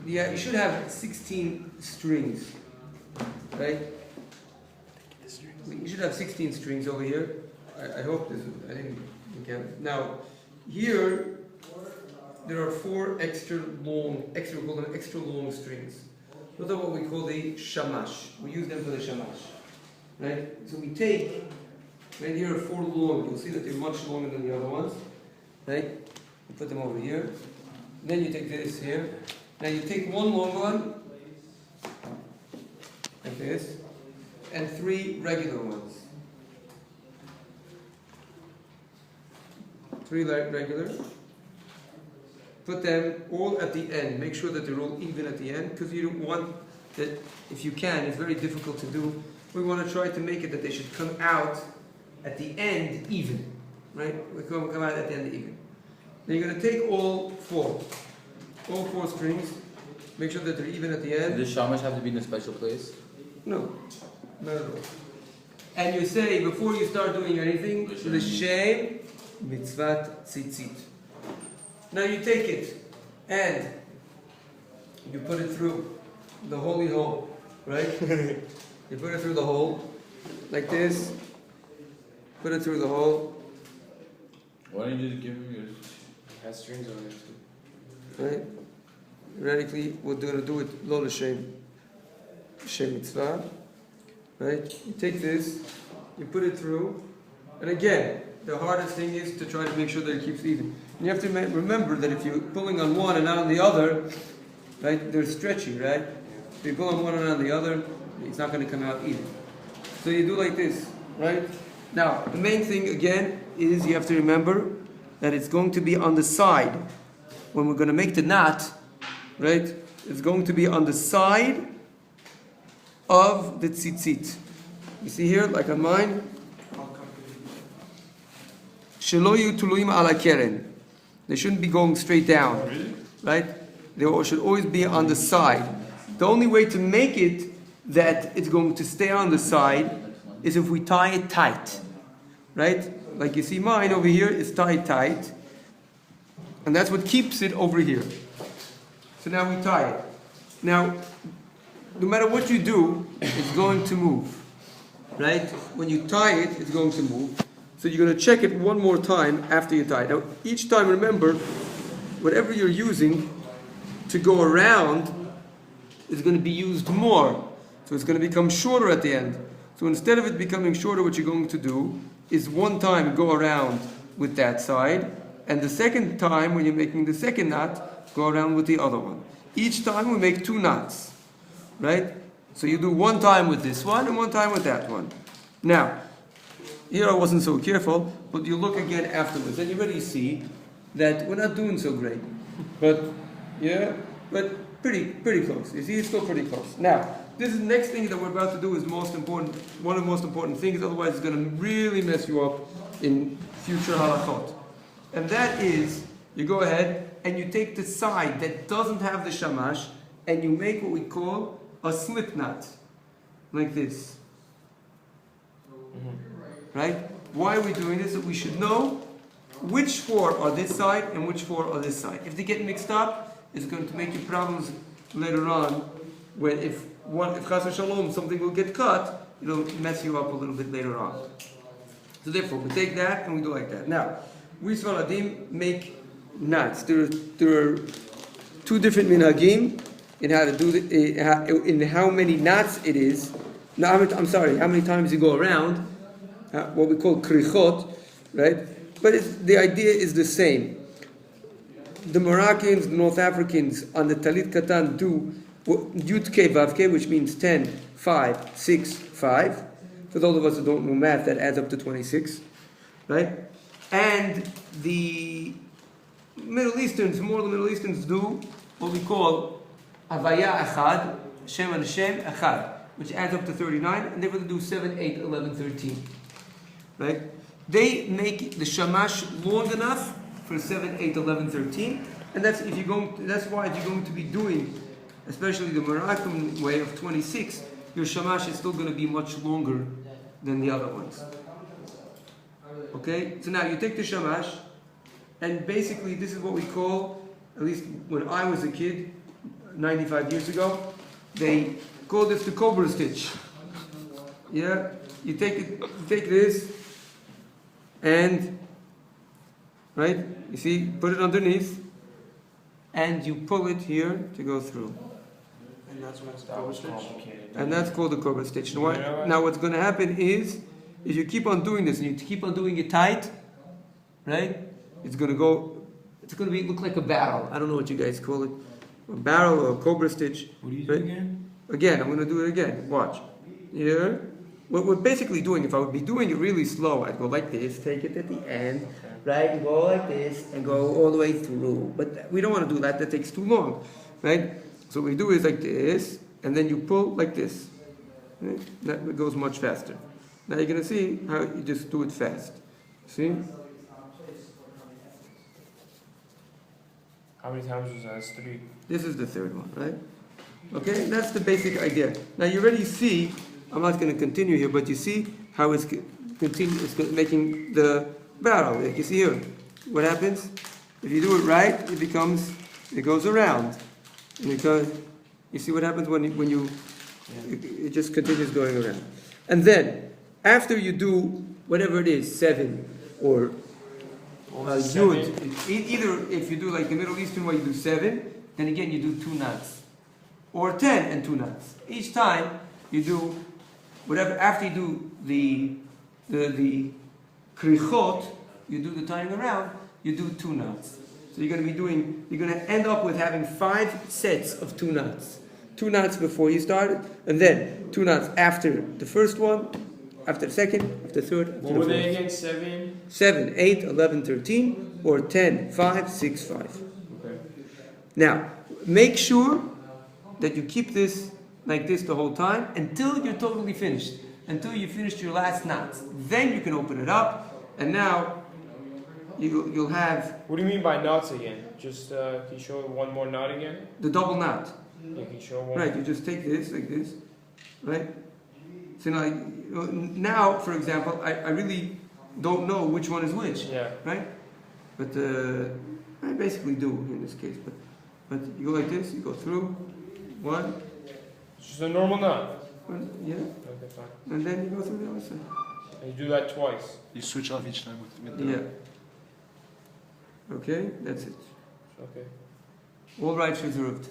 Yeah, you should have 16 strings, right? You should have 16 strings over here. I hope this. I didn't count it. Now, here there are 4 extra long strings. Those are what we call the shamash. We use them for the shamash, right? So we take, right here are 4 long. You'll see that they're much longer than the other ones, right? You put them over here. Then you take this here. Now you take one long one, like this, and 3 regular ones. 3 regular. Put them all at the end. Make sure that they're all even at the end, because you don't want that, if you can, it's very difficult to do. We want to try to make it that they should come out at the end even. Right? We come out at the end even. Then you're going to take all 4 strings. Make sure that they're even at the end. Does shamash have to be in a special place? No, not at all. And you say, before you start doing anything, L'shem mitzvat tzitzit. Now you take it and you put it through the holy hole, right? You put it through the hole, like this. Put it through the hole. Why don't you just give me yours? It has strings on it too. Right? Radically, we're going to do it lo l'shem. Shem mitzvah. Right? You take this, you put it through, and again, the hardest thing is to try to make sure that it keeps even. And you have to remember that if you're pulling on one and not on the other, right, they're stretchy, right? If you pull on one and not on the other, it's not going to come out even. So you do like this, right? Now, the main thing again is you have to remember that it's going to be on the side. When we're going to make the knot, right, it's going to be on the side of the tzitzit. You see here, like on mine, Shelo yu tuluim ala keren. They shouldn't be going straight down, right? They should always be on the side. The only way to make it that it's going to stay on the side is if we tie it tight, right? Like you see mine over here is tied tight, and that's what keeps it over here. So now we tie it. Now, no matter what you do, it's going to move, right? When you tie it, it's going to move. So you're going to check it one more time after you tie it. Now, each time, remember, whatever you're using to go around is going to be used more. So it's going to become shorter at the end. So instead of it becoming shorter, what you're going to do is one time go around with that side, and the second time, when you're making the second knot, go around with the other one. Each time we make 2 knots, right? So you do one time with this one and one time with that one. Now, here I wasn't so careful, but you look again afterwards, and you already see that we're not doing so great. But, yeah, but pretty close. You see, it's still pretty close. Now, this is the next thing that we're about to do is most important, one of the most important things, otherwise it's going to really mess you up in future halachot. And that is, you go ahead and you take the side that doesn't have the shamash, and you make what we call a slip knot, like this. Right? Why are we doing this? So we should know which 4 are this side and which 4 are this side. If they get mixed up, it's going to make you problems later on, when if chas v'shalom something will get cut, it'll mess you up a little bit later on. So therefore, we take that and we do like that. Now, we Sephardim make knots. There are 2 different minhagim in how to do in how many knots it is. No, I'm sorry, how many times you go around. What we call krichot, right? But the idea is the same. The Moroccans, the North Africans on the Talit Katan do Yud Ke Vav Ke, which means 10, 5, 6, 5. For those of us who don't know math, that adds up to 26, right? And the Middle Easterns, more of the Middle Easterns do what we call Havaya Echad, Shem and Shem Echad, which adds up to 39, and they're going to do 7, 8, 11, 13. Right? They make the shamash long enough for 7, 8, 11, 13, and that's why if you're going to be doing, especially the Moroccan way of 26, your shamash is still going to be much longer than the other ones. Okay? So now you take the shamash And basically, this is what we call, at least when I was a kid, 95 years ago, they called this the cobra stitch. Yeah, you take this, and right, you see, put it underneath, and you pull it here to go through. And that's when it's cobra stitch. And that's called the cobra stitch. Now what's going to happen is you keep on doing this, and you keep on doing it tight, right? It's going to look like a barrel. I don't know what you guys call it. A barrel or a cobra stitch. What do you do right? again? Again, I'm going to do it again. Watch. Here. What we're basically doing, if I would be doing it really slow, I'd go like this, take it at the end, right, and go like this, and go all the way through. But we don't want to do that. That takes too long, right? So what we do is like this, and then you pull like this. Right? That goes much faster. Now you're going to see how you just do it fast. See? How many times was that? That's 3. This is the third one, right? Okay, that's the basic idea. Now you already see, I'm not going to continue here, but you see how it's making the barrel. Like you see here, what happens? If you do it right, it goes around. Because you see what happens when it just continues going around. And then, after you do whatever it is, 7 or Yud, either if you do like the Middle Eastern way, you do 7, then again you do 2 knots. Or 10 and 2 knots. Each time you do whatever, after you do the krichot, you do the tying around, you do 2 knots. So you're going to end up with having 5 sets of 2 knots. 2 knots before you started, and then 2 knots after the first one, after the second, after the third. What were they again? 7? 7, 8, 11, 13, or 10, 5, 6, 5. Okay. Now, make sure that you keep this like this the whole time until you're totally finished, until you finished your last knots. Then you can open it up, and now you'll have. What do you mean by knots again? Just can you show one more knot again? The double knot. You can show one. Right, you just take this like this, right? So now, for example, I really don't know which one is which. Yeah. Right? But I basically do in this case. But you go like this, you go through one. It's just a normal knot. Yeah, Okay, fine. and then you go through the other side. And you do that twice. You switch off each time with the... Yeah. Okay, that's it. Okay. All rights reserved.